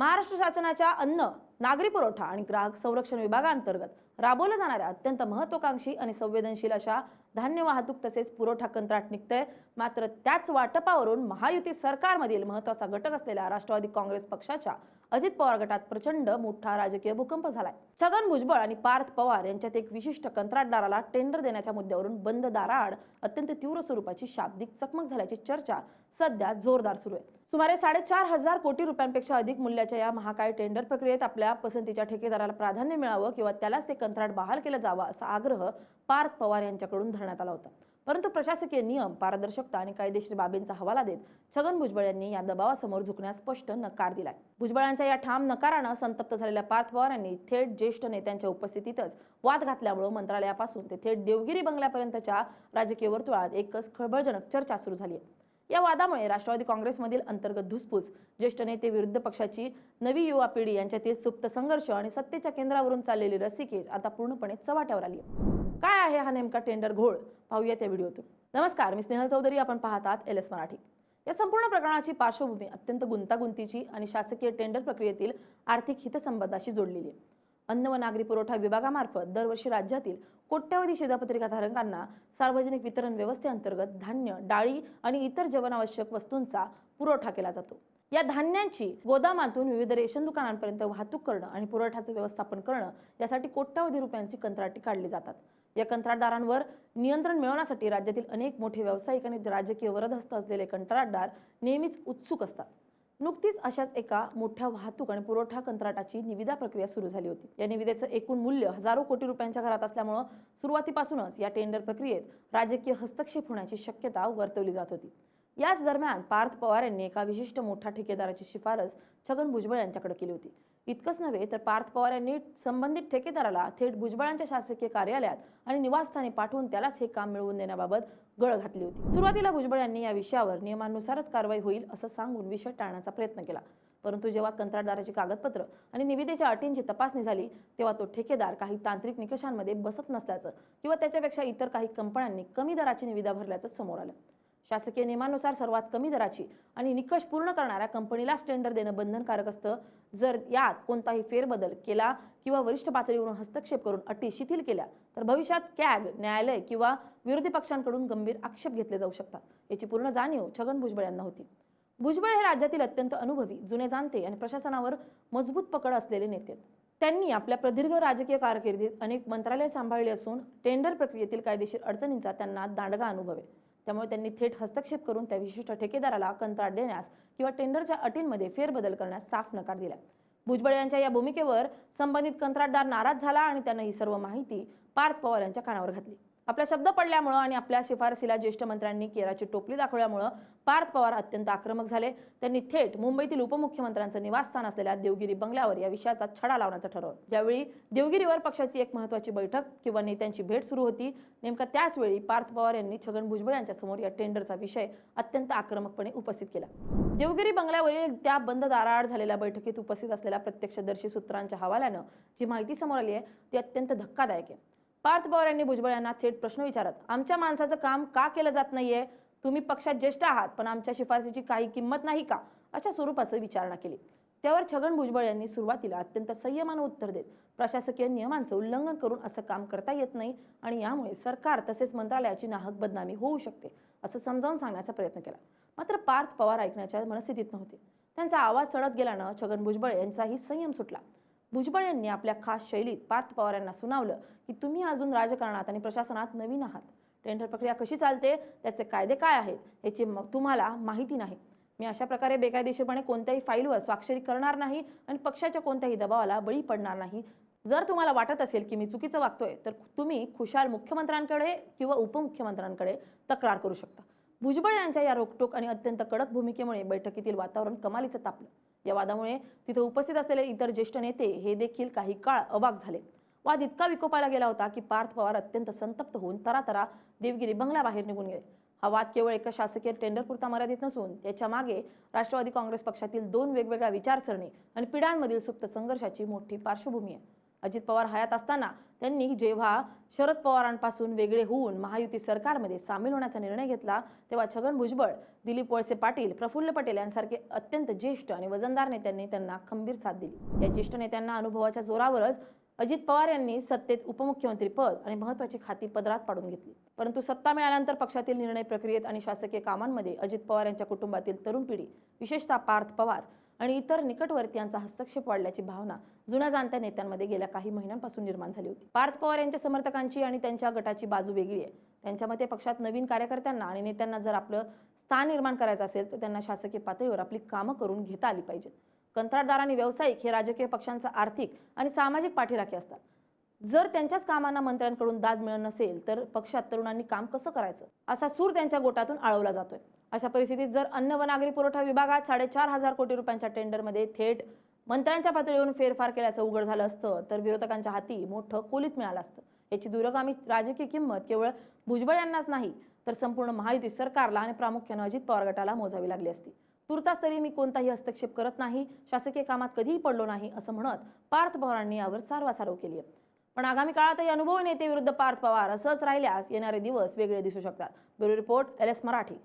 महाराष्ट्र शासनाच्या अन्न, नागरी पुरवठा आणि ग्राहक संरक्षण विभागांतर्गत राबवल्या जाणाऱ्या अत्यंत महत्त्वाकांक्षी आणि संवेदनशील अशा धान्य वाहतूक तसेच पुरवठा कंत्राट निघतंय। मात्र त्याच वाटपावरून महायुती सरकारमधील महत्त्वाचा घटक असलेल्या राष्ट्रवादी काँग्रेस पक्षाच्या अजित पवार गटात प्रचंड मोठा राजकीय भूकंप झालाय। छगन भुजबळ आणि पार्थ पवार यांच्यात एक विशिष्ट कंत्राटदाराला टेंडर देण्याच्या मुद्द्यावरून बंद दाराआड अत्यंत तीव्र स्वरूपाची शाब्दिक चकमक झाल्याची चर्चा सध्या जोरदार सुरू आहे। सुमारे 4.5 कोटी रुपयांपेक्षा अधिक मूल्याच्या या महाकाय टेंडर प्रक्रियेत आपल्या पसंतीच्या ठेकेदाराला प्राधान्य मिळावं किंवा त्यालाच ते कंत्राट बहाल केलं जावं असा आग्रह पार्थ पवार यांच्याकडून धरण्यात आला होता। परंतु प्रशासकीय नियम, पारदर्शकता आणि कायदेशीर बाबींचा हवाला देत छगन भुजबळ यांनी या दबावासमोर झुकण्यास स्पष्ट नकार दिलाय। भुजबळांच्या या ठाम नकारानं संतप्त झालेल्या पार्थ पवार यांनी थेट ज्येष्ठ नेत्यांच्या उपस्थितीतच वाद घातल्यामुळे मंत्रालयापासून ते थेट देवगिरी बंगल्यापर्यंतच्या राजकीय वर्तुळात एकच खळबळजनक चर्चा सुरू झाली आहे। या वादामुळे राष्ट्रवादी काँग्रेसमधील अंतर्गत धुसफूस, ज्येष्ठ नेते विरुद्ध पक्षाची नवी युवा पिढी यांच्यातील सुप्त संघर्ष आणि सत्तेच्या केंद्रावरून चाललेली रस्सीखेच आता पूर्णपणे चव्हाट्यावर आली आहे। काय आहे हा नेमका टेंडर घोळ, पाहूया त्या व्हिडिओतून। नमस्कार, मी स्नेहल चौधरी, आपण पाहतात LS मराठी। या संपूर्ण प्रकरणाची पार्श्वभूमी अत्यंत गुंतागुंतीची आणि शासकीय टेंडर प्रक्रियेतील आर्थिक हितसंबंधाशी जोडलेली आहे। अन्न व नागरी पुरवठा विभागामार्फत दरवर्षी राज्यातील कोट्यवधी शिधापत्रिका धारकांना सार्वजनिक वितरण व्यवस्थेअंतर्गत धान्य, डाळी आणि इतर जीवनावश्यक वस्तूंचा पुरवठा केला जातो। या धान्यांची गोदामातून विविध रेशन दुकानांपर्यंत वाहतूक करणं आणि पुरवठ्याचं व्यवस्थापन करणं यासाठी कोट्यवधी रुपयांची कंत्राटी काढली जातात। या कंत्राटदारांवर नियंत्रण मिळवण्यासाठी राज्यातील अनेक मोठे व्यावसायिक आणि राजकीय वरदहस्त असलेले कंत्राटदार नेहमीच उत्सुक असतात। नुकतीच अशाच एका मोठ्या वाहतूक आणि पुरवठा कंत्राटाची निविदा प्रक्रिया सुरू झाली होती। या निविदेचं एकूण मूल्य हजारो कोटी रुपयांच्या घरात असल्यामुळे सुरुवातीपासूनच या टेंडर प्रक्रियेत राजकीय हस्तक्षेप होण्याची शक्यता वर्तवली जात होती। याच दरम्यान पार्थ पवार यांनी एका विशिष्ट मोठ्या ठेकेदाराची शिफारस छगन भुजबळ यांच्याकडे केली होती। इतकंच नव्हे तर पार्थ पवार यांनी संबंधित ठेकेदाराला थेट भुजबळांच्या शासकीय कार्यालयात आणि निवासस्थानी पाठवून त्यालाच हे काम मिळवून देण्याबाबत गळ घातली होती। सुरुवातीला भुजबळ यांनी या विषयावर नियमानुसारच कारवाई होईल असं सांगून विषय टाळण्याचा प्रयत्न केला। परंतु जेव्हा कंत्राटदाराची कागदपत्र आणि निविदेच्या अटींची तपासणी झाली तेव्हा तो ठेकेदार काही तांत्रिक निकषांमध्ये बसत नसल्याचं किंवा त्याच्यापेक्षा इतर काही कंपन्यांनी कमी दराची निविदा भरल्याचं समोर आलं। शासकीय नियमानुसार सर्वात कमी दराची आणि निकष पूर्ण करणाऱ्या कंपनीलाच टेंडर देणं बंधनकारक असतं। जर यात कोणताही फेरबदल केला किंवा वरिष्ठ पातळीवरून हस्तक्षेप करून अटी शिथिल केल्या तर भविष्यात कॅग, न्यायालय किंवा विरोधी पक्षांकडून गंभीर आक्षेप घेतले जाऊ शकतात। याची पूर्ण जाणीव छगन भुजबळ यांना होती। भुजबळ हे राज्यातील अत्यंत अनुभवी, जुने जाणते आणि प्रशासनावर मजबूत पकड असलेले नेते। त्यांनी आपल्या प्रदीर्घ राजकीय कारकिर्दीत अनेक मंत्रालय सांभाळली असून टेंडर प्रक्रियेतील कायदेशीर अडचणींचा त्यांना दांडगा अनुभव आहे। त्यामुळे त्यांनी थेट हस्तक्षेप करून त्या विशिष्ट ठेकेदाराला कंत्राट देण्यास किंवा टेंडरच्या अटींमध्ये फेरबदल करण्यास साफ नकार दिला। भुजबळ यांच्या या भूमिकेवर संबंधित कंत्राटदार नाराज झाला आणि त्यानं ही सर्व माहिती पार्थ पवार यांच्या कानावर घातली। आपला शब्द पडल्यामुळे आणि आपल्या शिफारसीला ज्येष्ठ मंत्र्यांनी केराची टोपली दाखवल्यामुळे पार्थ पवार अत्यंत आक्रमक झाले। त्यांनी थेट मुंबईतील उपमुख्यमंत्र्यांचं निवासस्थान असलेल्या देवगिरी बंगल्यावर या विषयाचा छडा लावण्याचं ठरवलं। ज्यावेळी देवगिरीवर पक्षाची एक महत्त्वाची बैठक किंवा नेत्यांची भेट सुरू होती, नेमका त्याच वेळी पार्थ पवार यांनी छगन भुजबळ यांच्या समोर या टेंडरचा विषय अत्यंत आक्रमकपणे उपस्थित केला। देवगिरी बंगल्यावरील त्या बंद दाराआड झालेल्या बैठकीत उपस्थित असलेल्या प्रत्यक्षदर्शी सूत्रांच्या हवाल्यानं जी माहिती समोर आली आहे ती अत्यंत धक्कादायक आहे। पार्थ पवार यांनी भुजबळ यांना थेट प्रश्न विचारत आमच्या माणसाचं काम का केलं जात नाहीये, तुम्ही पक्षात ज्येष्ठ आहात पण आमच्या शिफारसीची काही किंमत नाही का, अशा स्वरूपाचं विचारणा केली। त्यावर छगन भुजबळ यांनी सुरुवातीला अत्यंत संयमानं उत्तर देत प्रशासकीय नियमांचं उल्लंघन करून असं काम करता येत नाही आणि यामुळे सरकार तसेच मंत्रालयाची नाहक बदनामी होऊ शकते असं समजावून सांगण्याचा प्रयत्न केला। मात्र पार्थ पवार ऐकण्याच्या मनस्थितीत नव्हते। त्यांचा आवाज चढत गेल्यानं छगन भुजबळ यांचाही संयम सुटला। भुजबळ यांनी आपल्या खास शैलीत पार्थ पवार यांना सुनावलं की तुम्ही अजून राजकारणात आणि प्रशासनात नवीन आहात। टेंडर प्रक्रिया कशी चालते, त्याचे कायदे काय आहेत याची तुम्हाला माहिती नाही। मी अशा प्रकारे बेकायदेशीरपणे कोणत्याही फाईलवर स्वाक्षरी करणार नाही आणि पक्षाच्या कोणत्याही दबावाला बळी पडणार नाही। जर तुम्हाला वाटत असेल की मी चुकीचं वागतोय तर तुम्ही खुशाल मुख्यमंत्र्यांकडे किंवा उपमुख्यमंत्र्यांकडे तक्रार करू शकता। भुजबळ यांच्या या रोकटोक आणि अत्यंत कडक भूमिकेमुळे बैठकीतील वातावरण कमालीचं तापलं। या वादामुळे तिथे उपस्थित असलेले इतर ज्येष्ठ नेते हे देखील काही काळ अवाक झाले। वाद इतका विकोपाला गेला होता की पार्थ पवार अत्यंत संतप्त होऊन तरातरा देवगिरी बंगल्याबाहेर निघून गेले। हा वाद केवळ एका शासकीय टेंडरपुरता मर्यादित नसून त्याच्या मागे राष्ट्रवादी काँग्रेस पक्षातील दोन वेगवेगळ्या विचारसरणी आणि पिढ्यांमधील सुप्त संघर्षाची मोठी पार्श्वभूमी आहे। अजित पवार हयात असताना त्यांनी जेव्हा शरद पवारांपासून वेगळे होऊन महायुती सरकारमध्ये सामील होण्याचा निर्णय घेतला, तेव्हा छगन भुजबळ, दिलीप वळसे पाटील, प्रफुल्ल पटेल यांसारखे अत्यंत ज्येष्ठ आणि वजनदार नेत्यांनी त्यांना खंबीर साथ दिली. या ज्येष्ठ नेत्यांना अनुभवाच्या जोरावरच अजित पवार यांनी सत्तेत उपमुख्यमंत्री पद आणि महत्त्वाची खाती पदरात पाडून घेतली. परंतु सत्ता मिळाल्यानंतर पक्षातील निर्णय प्रक्रियेत आणि शासकीय कामांमध्ये अजित पवार यांच्या कुटुंबातील तरुण पिढी, विशेषतः पार्थ पवार आणि इतर निकटवर्तीयांचा हस्तक्षेप वाढल्याची भावना जुन्या जाणत्या नेत्यांमध्ये गेल्या काही महिन्यांपासून निर्माण झाली होती. पार्थ पवार यांच्या समर्थकांची आणि त्यांच्या गटाची बाजू वेगळी आहे. त्यांच्या मते पक्षात नवीन कार्यकर्त्यांना आणि नेत्यांना जर आपलं स्थान निर्माण करायचं असेल तर त्यांना शासकीय पातळीवर आपली कामं करून घेता आली पाहिजेत. कंत्राटदार आणि व्यावसायिक हे राजकीय पक्षांचा आर्थिक आणि सामाजिक पाठीराखे असतात. जर त्यांच्याच कामांना मंत्र्यांकडून दाद मिळत नसेल तर पक्षात तरुणांनी काम कसं करायचं असा सूर त्यांच्या गोटातून आळवला जातोय. अशा परिस्थितीत जर अन्न व नागरी पुरवठा विभागात 4,500 कोटी रुपयांच्या टेंडरमध्ये थेट मंत्र्यांच्या पातळीवरून फेरफार केल्याचं उघड झालं असतं तर विरोधकांच्या हाती मोठं कोलीत मिळालं असतं. याची दूरगामी राजकीय किंमत केवळ भुजबळ यांनाच नाही तर संपूर्ण महायुती सरकारला आणि प्रामुख्याने अजित पवार गटाला मोजावी लागली असती. तुर्तास तरी मी कोणताही हस्तक्षेप करत नाही, शासकीय कामात कधीही पडलो नाही असं म्हणत पार्थ पवारांनी यावर सारवासारव केली आहे. पण आगामी काळातही अनुभवी नेते विरुद्ध पार्थ पवार असंच राहिल्यास येणारे दिवस वेगळे दिसू शकतात. Bureau report, LS Marathi.